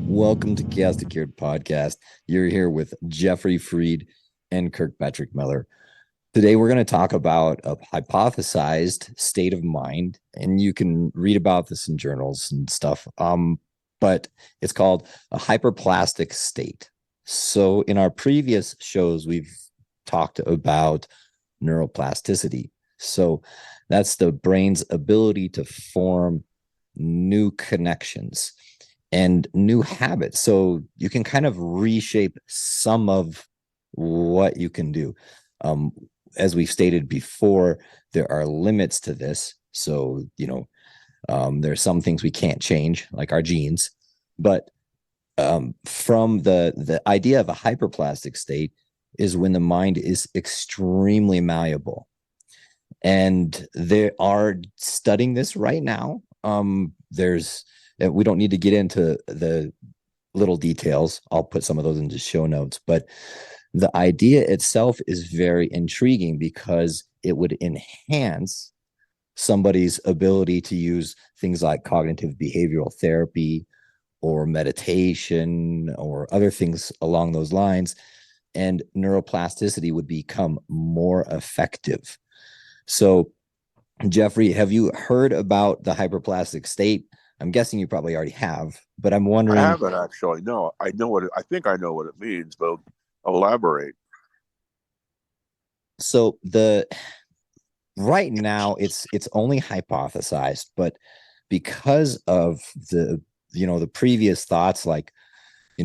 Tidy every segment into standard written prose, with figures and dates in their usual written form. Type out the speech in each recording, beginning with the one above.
Welcome to Chaos2Cured podcast. You're here with Jeffrey Freed and Kirk Patrick Miller. Today, we're going to talk about a hypothesized state of mind, and you can read about this in journals and stuff. But it's called a hyperplastic state. So, in our previous shows, we've talked about neuroplasticity. So, that's the brain's ability to form new connections and new habits. So you can kind of reshape some of what you can do. Um, as we've stated before, there are limits to this. So, there are some things we can't change, like our genes. But from the idea of a hyperplastic state is when the mind is extremely malleable. And they are studying this right now. We don't need to get into the little details. I'll put some of those into show notes, but the idea itself is very intriguing because it would enhance somebody's ability to use things like cognitive behavioral therapy or meditation or other things along those lines. And neuroplasticity would become more effective. So, Jeffrey, have you heard about the hyperplastic state? I'm guessing you probably already have, but I'm I wondering. haven't actually. No, I know I think I know what it means, but elaborate. So the right now it's only hypothesized, but because of the previous thoughts, like,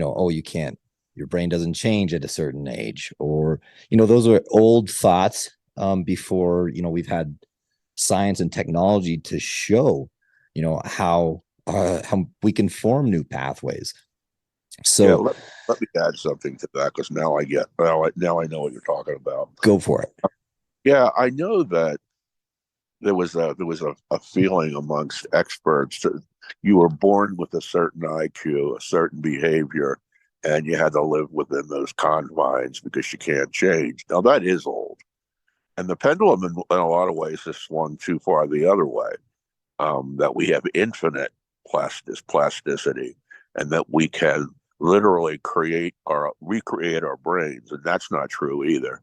oh, you can't, your brain doesn't change at a certain age, or those are old thoughts. Before we've had science and technology to show how we can form new pathways. Yeah, So let me add something to that because now I know what you're talking about. go for it. Yeah, I know that there was a feeling amongst experts that you were born with a certain IQ, a certain behavior, and you had to live within those confines because you can't change. Now that is old, and the pendulum in a lot of ways has swung too far the other way. That we have infinite plasticity and that we can literally create or recreate our brains. And that's not true either.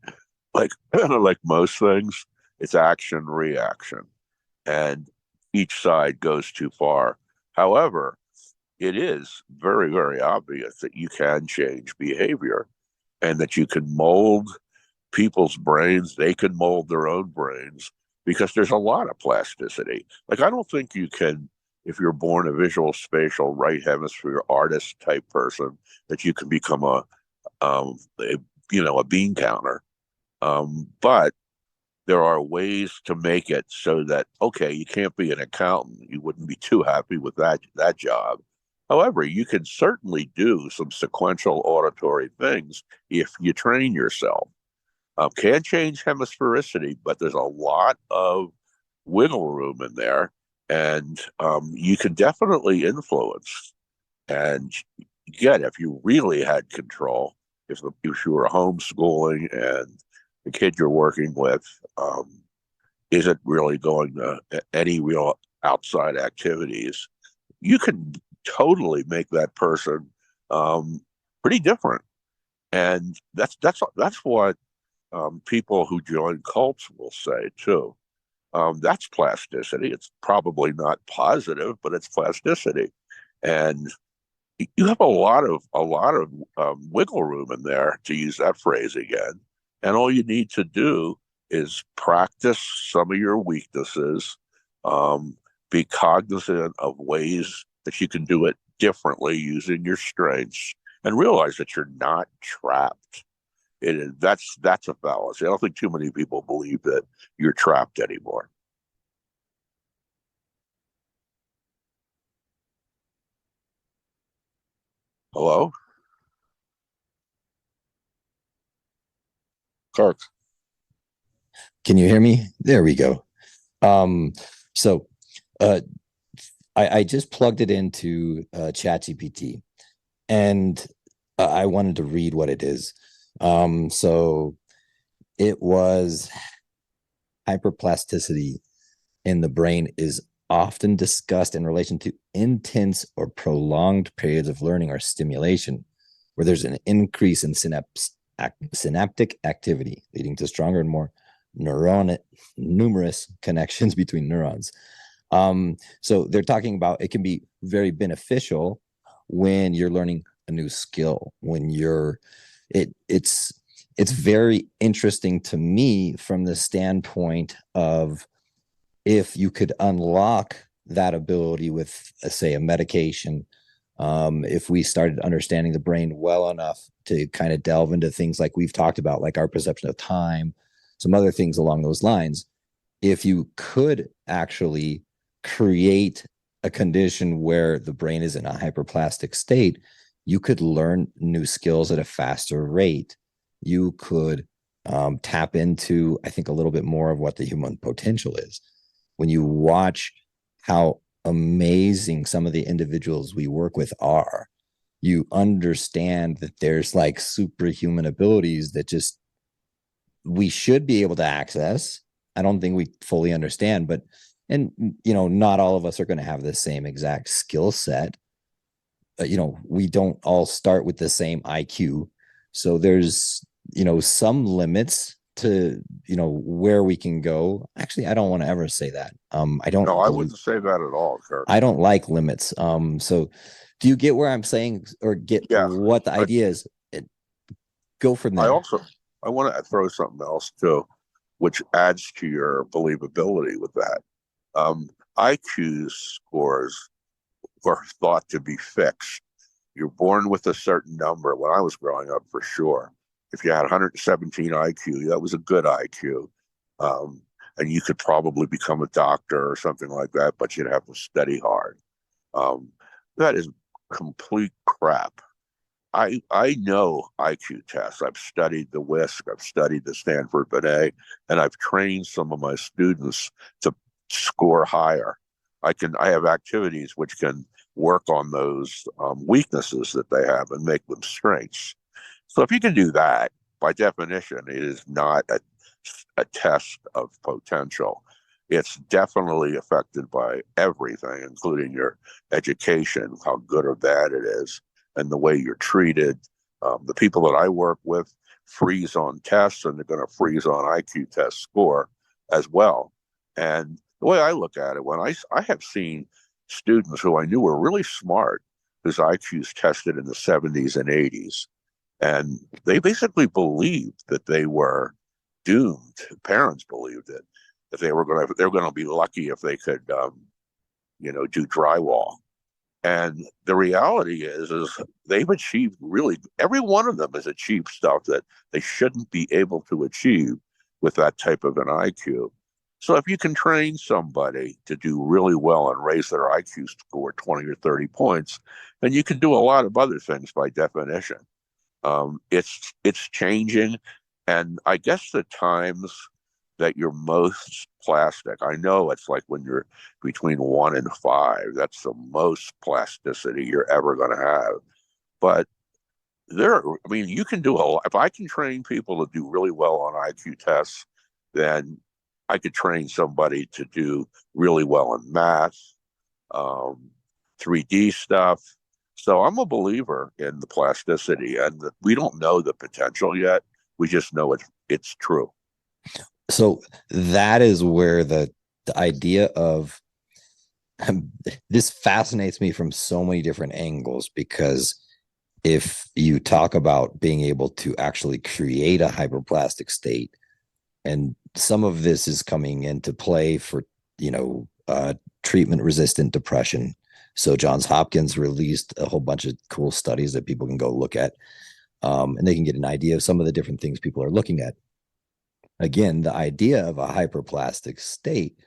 Like, like most things, it's action, reaction, and each side goes too far. However, it is very, very obvious that you can change behavior and that you can mold people's brains. They can mold their own brains because there's a lot of plasticity. Like, I don't think you can, if you're born a visual, spatial, right hemisphere artist type person, that you can become a bean counter. But there are ways to make it so that, okay, you can't be an accountant. You wouldn't be too happy with that job. However, you can certainly do some sequential auditory things if you train yourself. Can change hemisphericity, but there's a lot of wiggle room in there, and you can definitely influence. And yet, if you really had control, if you were homeschooling and the kid you're working with isn't really going to any real outside activities, you can totally make that person um, pretty different. And that's what people who join cults will say too. That's plasticity. It's probably not positive, but it's plasticity, and you have a lot of wiggle room in there, to use that phrase again. And all you need to do is practice some of your weaknesses, um, be cognizant of ways that you can do it differently using your strengths, and realize that you're not trapped. It is that's a fallacy. I don't think too many people believe that you're trapped anymore. Hello, Kirk. Can you hear me? There we go. So uh, I just plugged it into ChatGPT, and I wanted to read what it is. So it was hyperplasticity in the brain is often discussed in relation to intense or prolonged periods of learning or stimulation, where there's an increase in synaptic activity, leading to stronger and more numerous connections between neurons. So they're talking about it can be very beneficial when you're learning a new skill, when you're it's very interesting to me from the standpoint of if you could unlock that ability with, say, a medication, if we started understanding the brain well enough to kind of delve into things like we've talked about, like our perception of time, some other things along those lines, if you could actually create a condition where the brain is in a hyperplastic state, you could learn new skills at a faster rate. You could tap into, I think, a little bit more of what the human potential is. When you watch how amazing some of the individuals we work with are, you understand that there's like superhuman abilities that just we should be able to access. I don't think we fully understand, but and not all of us are going to have the same exact skill set. We don't all start with the same IQ. So there's, some limits to, where we can go. Actually, I don't want to ever say that. I don't No, I wouldn't say that at all, Kirk. I don't like limits. So do you get where I'm saying or get Yeah. what the idea is? Go from there. I want to throw something else too, which adds to your believability with that. IQ scores were thought to be fixed. You're born with a certain number. When I was growing up, for sure, if you had 117 IQ, that was a good IQ. And you could probably become a doctor or something like that, but you'd have to study hard. That is complete crap. I know IQ tests. I've studied the WISC, I've studied the Stanford Binet, and I've trained some of my students to score higher. I have activities which can work on those weaknesses that they have and make them strengths. So if you can do that, by definition, it is not a test of potential. It's definitely affected by everything, including your education, how good or bad it is, and the way you're treated. The people that I work with freeze on tests, and they're going to freeze on IQ test score as well. And the way I look at it, when I have seen students who I knew were really smart, whose IQs tested in the 70s and 80s, and they basically believed that they were doomed. Parents believed it, that they were going to be lucky if they could, do drywall. And the reality is they've achieved every one of them has achieved stuff that they shouldn't be able to achieve with that type of an IQ. So if you can train somebody to do really well and raise their IQ score 20 or 30 points, then you can do a lot of other things by definition. It's changing. And I guess the times that you're most plastic, I know it's like when you're between 1 and 5, that's the most plasticity you're ever going to have. But you can do a lot. If I can train people to do really well on IQ tests, then I could train somebody to do really well in math, 3D stuff. So I'm a believer in the plasticity, and we don't know the potential yet. We just know it's true. So that is where the idea of this fascinates me from so many different angles, because if you talk about being able to actually create a hyperplastic state, and some of this is coming into play for, treatment resistant depression. So Johns Hopkins released a whole bunch of cool studies that people can go look at, and they can get an idea of some of the different things people are looking at. Again, the idea of a hyperplastic state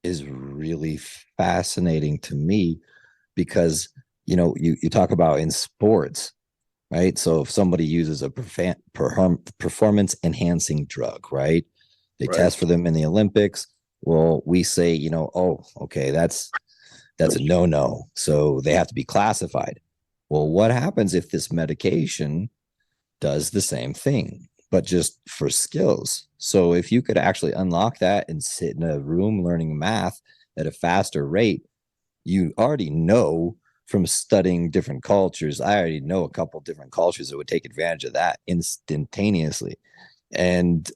is really fascinating to me because, you talk about in sports, right? So if somebody uses a performance enhancing drug, right? They test for them in the Olympics. Well, we say, oh, okay, that's a no-no. So they have to be classified. Well, what happens if this medication does the same thing, but just for skills? So if you could actually unlock that and sit in a room learning math at a faster rate, you already know from studying different cultures. I already know a couple different cultures that would take advantage of that instantaneously. And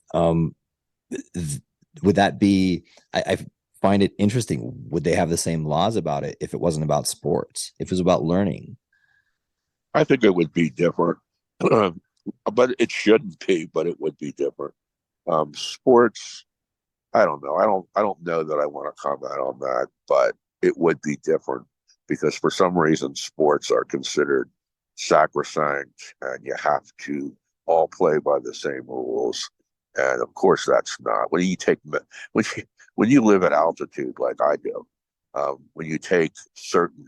would that be, I find it interesting. Would they have the same laws about it if it wasn't about sports, if it was about learning? I think it would be different, but it shouldn't be. But it would be different. Sports, I don't know. I don't know that I want to comment on that, but it would be different because for some reason sports are considered sacrosanct, and you have to all play by the same rules. And of course, that's not when you when you live at altitude like I do. When you take certain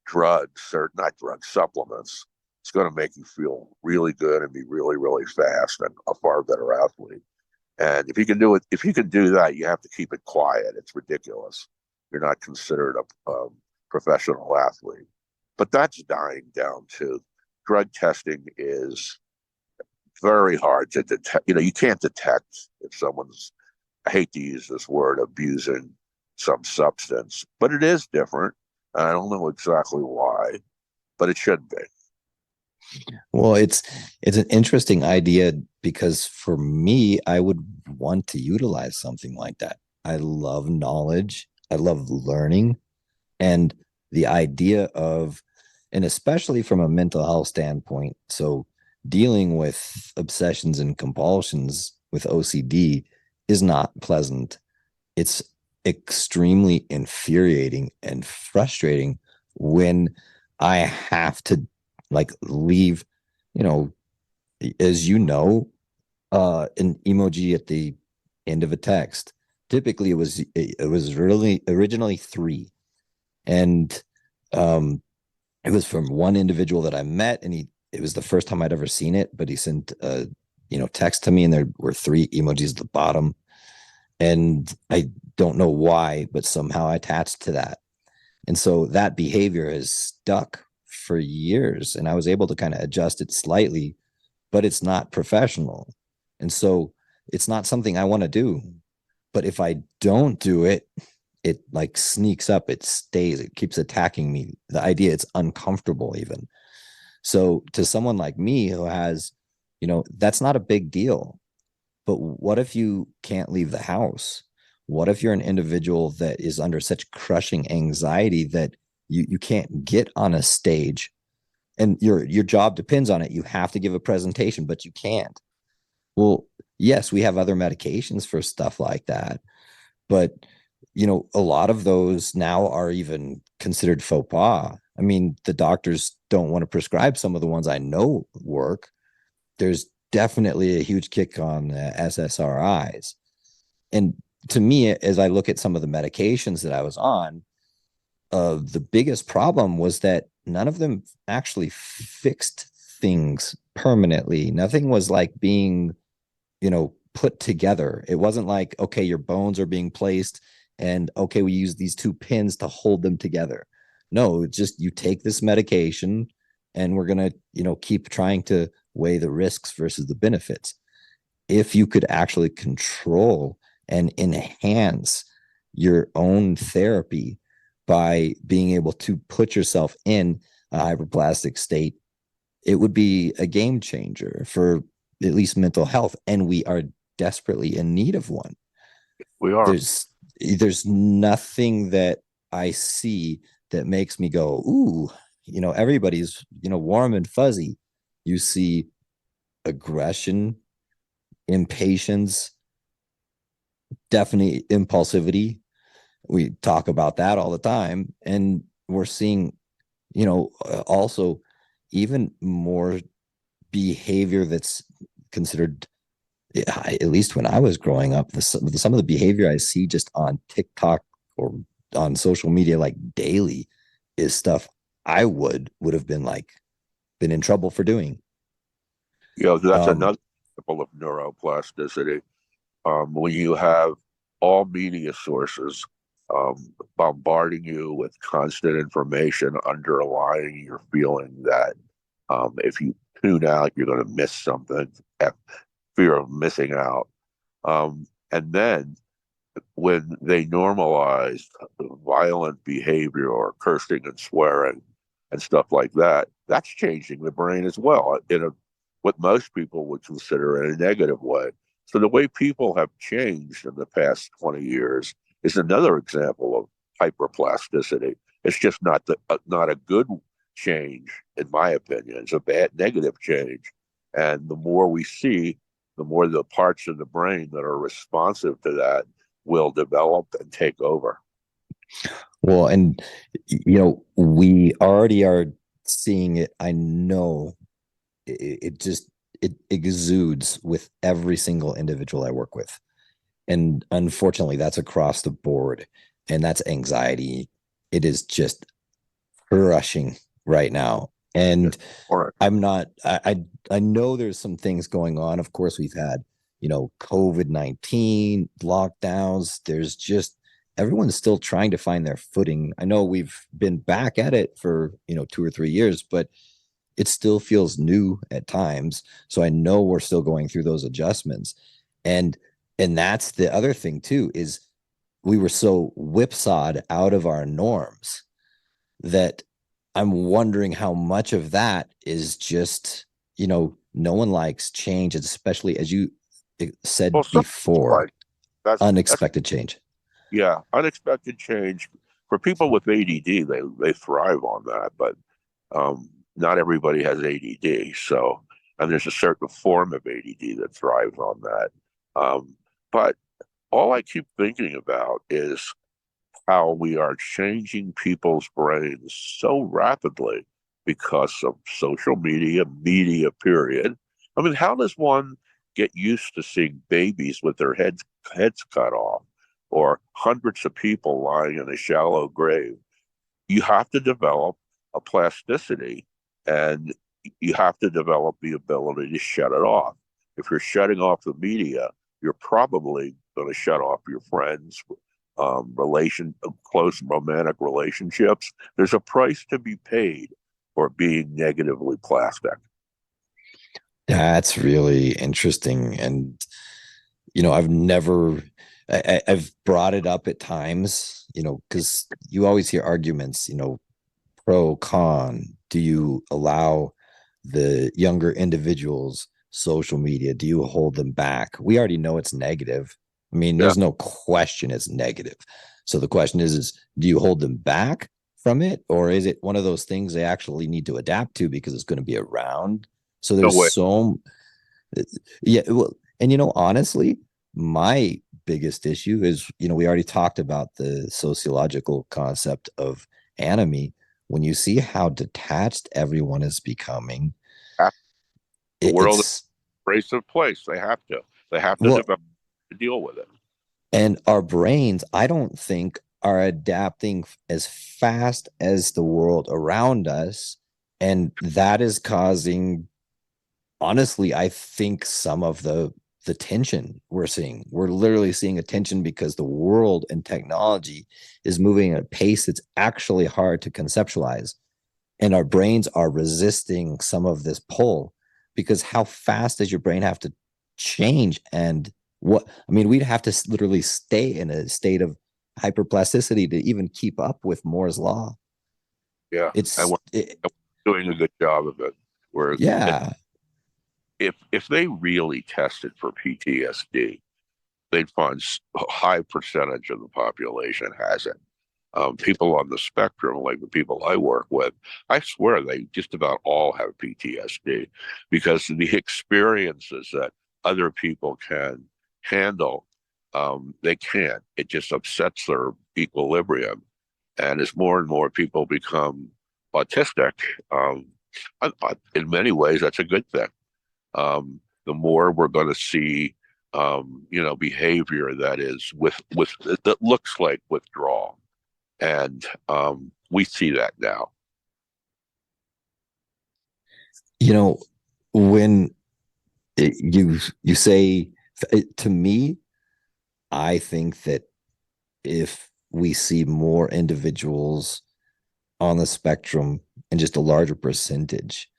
drugs, certain not drugs, supplements, it's going to make you feel really good and be really, really fast and a far better athlete. And if you can do it, if you can do that, you have to keep it quiet. It's ridiculous. You're not considered a professional athlete. But that's dying down too. Drug testing is very hard to detect. You know, you can't detect if someone's, I hate to use this word, abusing some substance, but it is different. I don't know exactly why, but it should be. Well, it's an interesting idea because for me, I would want to utilize something like that. I love knowledge. I love learning. And the idea of, and especially from a mental health standpoint, so dealing with obsessions and compulsions with OCD is not pleasant. It's extremely infuriating and frustrating when I have to like leave, you know, as you know, an emoji at the end of a text. Typically it was really originally three. And it was from one individual that I met, and it was the first time I'd ever seen it, but he sent a text to me, and there were three emojis at the bottom, and I don't know why, but somehow I attached to that, and so that behavior has stuck for years, and I was able to kind of adjust it slightly, but it's not professional, and so it's not something I want to do. But if I don't do it, it like sneaks up, it stays, it keeps attacking me. The idea, it's uncomfortable even. So to someone like me who has, that's not a big deal. But what if you can't leave the house? What if you're an individual that is under such crushing anxiety that you can't get on a stage and your job depends on it? You have to give a presentation, but you can't. Well, yes, we have other medications for stuff like that, but a lot of those now are even considered faux pas. I mean, the doctors don't want to prescribe some of the ones I know work. There's definitely a huge kick on SSRIs. And to me, as I look at some of the medications that I was on, the biggest problem was that none of them actually fixed things permanently. Nothing was like being, put together. It wasn't like, okay, your bones are being placed and okay, we use these two pins to hold them together. No, it's just you take this medication and we're going to, keep trying to weigh the risks versus the benefits. If you could actually control and enhance your own therapy by being able to put yourself in a hyperplastic state, it would be a game changer for at least mental health. And we are desperately in need of one. We are. There's nothing that I see that makes me go, ooh, everybody's, warm and fuzzy. You see aggression, impatience, definitely impulsivity. We talk about that all the time. And we're seeing, also even more behavior that's considered, at least when I was growing up, some of the behavior I see just on TikTok or on social media like daily is stuff I would have been in trouble for doing. That's another example of neuroplasticity. When you have all media sources bombarding you with constant information underlying your feeling that if you tune out, you're going to miss something, fear of missing out. And then when they normalize violent behavior or cursing and swearing and stuff like that, that's changing the brain as well in a what most people would consider in a negative way. So the way people have changed in the past 20 years is another example of hyperplasticity. It's just not a good change, in my opinion. It's a bad negative change. And the more we see, the more the parts of the brain that are responsive to that will develop and take over. Well, and we already are seeing it. I know it just it exudes with every single individual I work with. And unfortunately, that's across the board. And that's anxiety. It is just crushing right now. And Or I'm not, I know there's some things going on. Of course, we've had, COVID-19 lockdowns. There's just everyone's still trying to find their footing. I know we've been back at it for, 2 or 3 years, but it still feels new at times. So I know we're still going through those adjustments. And and that's the other thing too, is we were so whipsawed out of our norms that I'm wondering how much of that is just, no one likes change, especially as you said well, some before, like that's unexpected change. yeah, unexpected change for people with ADD. They thrive on that, but not everybody has ADD. So, and there's a certain form of ADD that thrives on that. But all I keep thinking about is how we are changing people's brains so rapidly because of social media, period. I mean, how does one get used to seeing babies with their heads cut off or hundreds of people lying in a shallow grave? You have to develop a plasticity and you have to develop the ability to shut it off. If you're shutting off the media, you're probably going to shut off your friends, close romantic relationships. There's a price to be paid for being negatively plastic. That's really interesting. And, I've never, I've brought it up at times, because you always hear arguments, pro, con. Do you allow the younger individuals social media? Do you hold them back? We already know it's negative. I mean, Yeah. there's no question it's negative. So the question is do you hold them back from it? Or is it one of those things they actually need to adapt to because it's going to be around? So No there's way. yeah. Well, and honestly, my biggest issue is, we already talked about the sociological concept of enemy. When you see how detached everyone is becoming, The world is it's a abrasive place. They have to. They have to well, develop to deal with it. and our brains, I don't think, are adapting as fast as the world around us. And that is causing, honestly, I think some of the tension we're seeing. We're literally seeing a tension because the world and technology is moving at a pace that's actually hard to conceptualize. And our brains are resisting some of this pull because how fast does your brain have to change? And we'd have to literally stay in a state of hyperplasticity to even keep up with Moore's law. Yeah, and It's it, we're doing a good job of it. We're yeah. if they really tested for PTSD, they'd find a high percentage of the population has it. People on the spectrum, like the people I work with, I swear they just about all have PTSD because the experiences that other people can handle, they can't. It just upsets their equilibrium. And as more and more people become autistic, um, in many ways, that's a good thing. The more we're going to see, behavior that is with that looks like withdrawal, and we see that now. you know when you say to me, I think that if we see more individuals on the spectrum and just a larger percentage,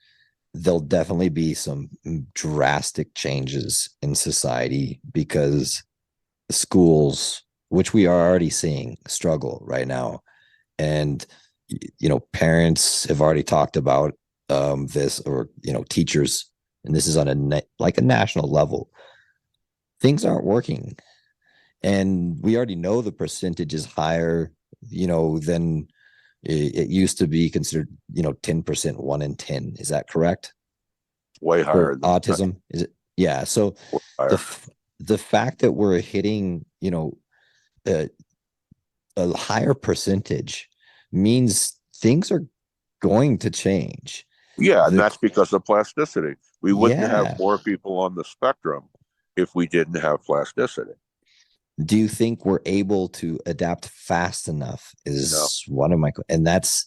there'll definitely be some drastic changes in society because schools which we are already seeing struggle right now. And, parents have already talked about this, or, teachers, and this is on a national level. Things aren't working. And we already know the percentage is higher, than it used to be considered, 10%, 1 in 10. Is that correct? Way For higher than autism? Is it? Yeah. So higher. the fact that we're hitting, a, a higher percentage means things are going to change. Yeah, and The that's because of plasticity. We wouldn't have Yeah. more people on the spectrum if we didn't have plasticity. Do you think we're able to adapt fast enough? No. Is one of my, and that's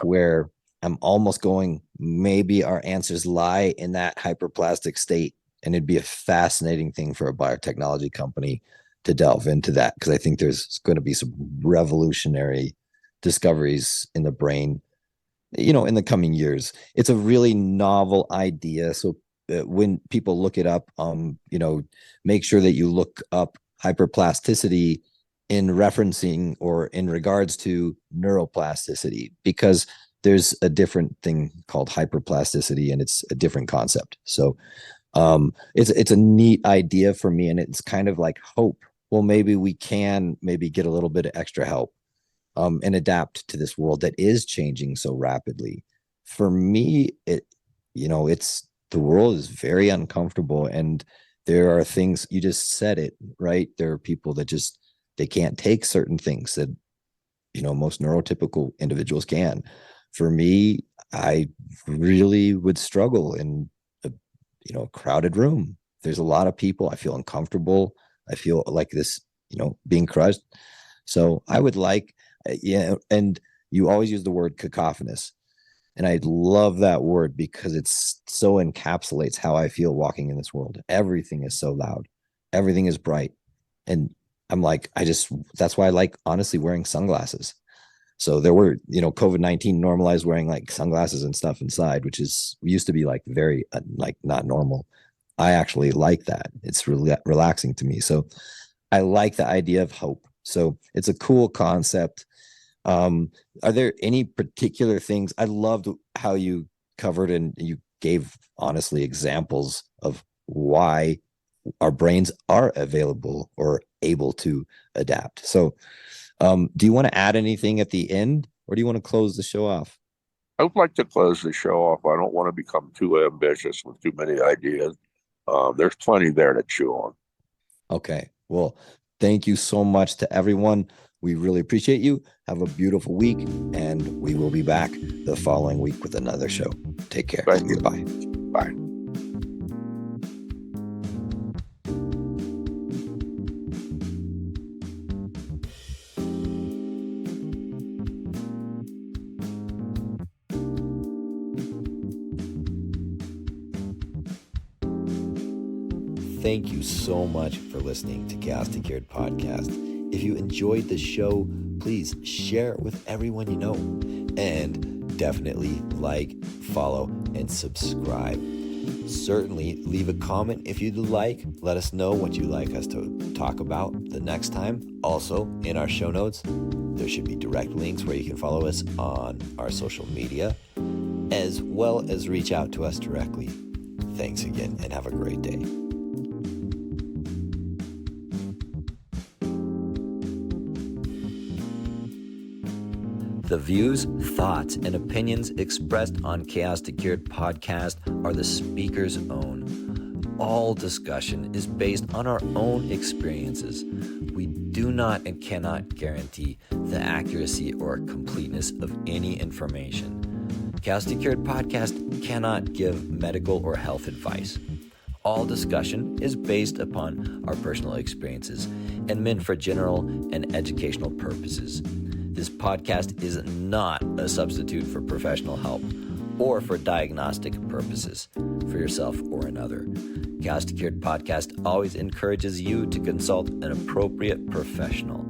where I'm almost going. Maybe our answers lie in that hyperplastic state, and it'd be a fascinating thing for a biotechnology company to delve into that, because I think there's going to be some revolutionary discoveries in the brain, in the coming years. It's a really novel idea. So when people look it up, make sure that you look up hyperplasticity in referencing or in regards to neuroplasticity, because there's a different thing called hyperplasticity, and it's a different concept. So it's a neat idea for me, and it's kind of like hope. Well, maybe we can get a little bit of extra help and adapt to this world that is changing so rapidly. For me, it's the world is very uncomfortable, and there are things, you just said it, right? There are people that just they can't take certain things that most neurotypical individuals can. For me, I really would struggle in a crowded room. There's a lot of people. I feel uncomfortable. I feel like this, being crushed. So I would like, and you always use the word cacophonous. And I love that word because it's so encapsulates how I feel walking in this world. Everything is so loud. Everything is bright. And I'm like, that's why I like honestly wearing sunglasses. So there were, COVID-19 normalized wearing like sunglasses and stuff inside, which used to be like very like not normal. I actually like that. It's really relaxing to me. So I like the idea of hope. So it's a cool concept. Are there any particular things? I loved how you covered and you gave honestly examples of why our brains are available or able to adapt. So do you want to add anything at the end, or do you want to close the show off? I would like to close the show off. I don't want to become too ambitious with too many ideas. There's plenty there to chew on. Okay. Well, thank you so much to everyone. We really appreciate you. Have a beautiful week, and we will be back the following week with another show. Take care. Thank you. Bye. Bye. Thank you so much for listening to Chaos2Cured podcast. If you enjoyed the show, please share it with everyone you know, and definitely like, follow, and subscribe. Certainly leave a comment if you'd like. Let us know what you'd like us to talk about the next time. Also, in our show notes, there should be direct links where you can follow us on our social media, as well as reach out to us directly. Thanks again, and have a great day. The views, thoughts, and opinions expressed on Chaos2Cured podcast are the speaker's own. All discussion is based on our own experiences. We do not and cannot guarantee the accuracy or completeness of any information. Chaos2Cured podcast cannot give medical or health advice. All discussion is based upon our personal experiences and meant for general and educational purposes. This podcast is not a substitute for professional help or for diagnostic purposes for yourself or another. Chaos2Cured podcast always encourages you to consult an appropriate professional.